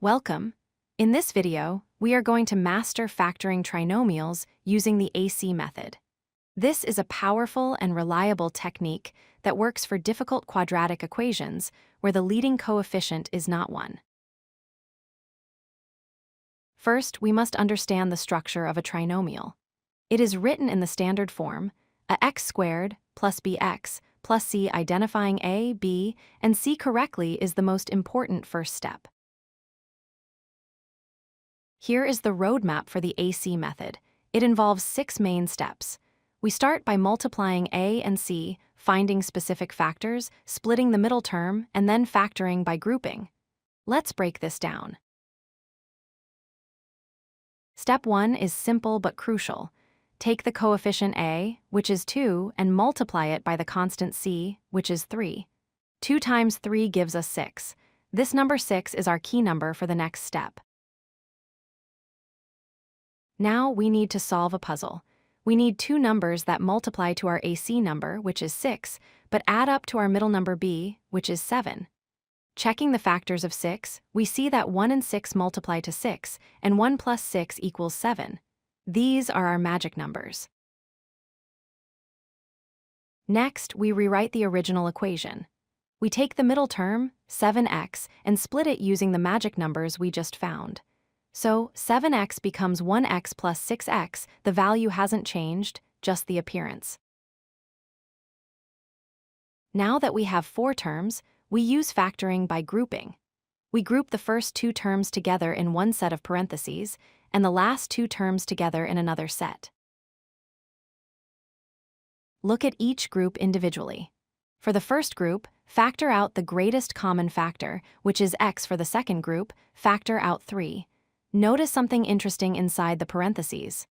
Welcome. In this video, we are going to master factoring trinomials using the AC method. This is a powerful and reliable technique that works for difficult quadratic equations where the leading coefficient is not 1. First, we must understand the structure of a trinomial. It is written in the standard form, a x squared plus bx plus c. Identifying a, b, and c correctly is the most important first step. Here is the roadmap for the AC method. It involves 6 main steps. We start by multiplying a and c, finding specific factors, splitting the middle term, and then factoring by grouping. Let's break this down. Step 1 is simple but crucial. Take the coefficient a, which is 2, and multiply it by the constant c, which is 3. 2 times 3 gives us 6. This number 6 is our key number for the next step. Now we need to solve a puzzle. We need 2 numbers that multiply to our AC number, which is 6, but add up to our middle number b, which is 7. Checking the factors of 6, we see that 1 and 6 multiply to 6, and 1 plus 6 equals 7. These are our magic numbers. Next, we rewrite the original equation. We take the middle term, 7x, and split it using the magic numbers we just found. So 7x becomes 1x plus 6x. The value hasn't changed, just the appearance. Now that we have 4 terms, we use factoring by grouping. We group the first 2 terms together in one set of parentheses, and the last 2 terms together in another set. Look at each group individually. For the first group, factor out the greatest common factor, which is x. For the second group, factor out 3. Notice something interesting inside the parentheses.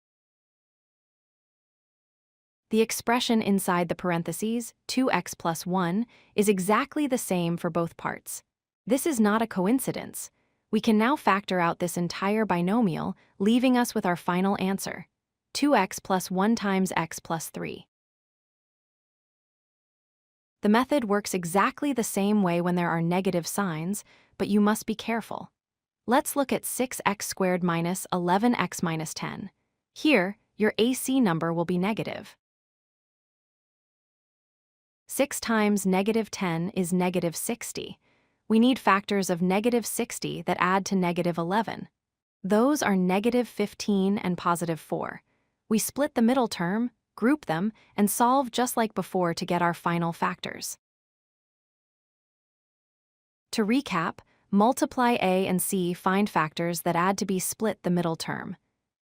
The expression inside the parentheses, 2x plus 1, is exactly the same for both parts. This is not a coincidence. We can now factor out this entire binomial, leaving us with our final answer, 2x plus 1 times x plus 3. The method works exactly the same way when there are negative signs, but you must be careful. Let's look at 6x squared minus 11x minus 10. Here, your AC number will be negative. 6 times negative 10 is negative 60. We need factors of negative 60 that add to negative 11. Those are negative 15 and positive 4. We split the middle term, group them, and solve just like before to get our final factors. To recap, multiply a and c, find factors that add to b, split the middle term,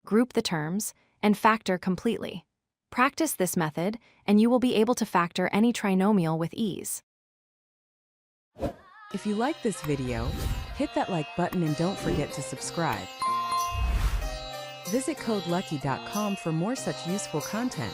group the terms, and factor completely. Practice this method, and you will be able to factor any trinomial with ease. If you like this video, hit that like button and don't forget to subscribe. Visit codelucky.com for more such useful content.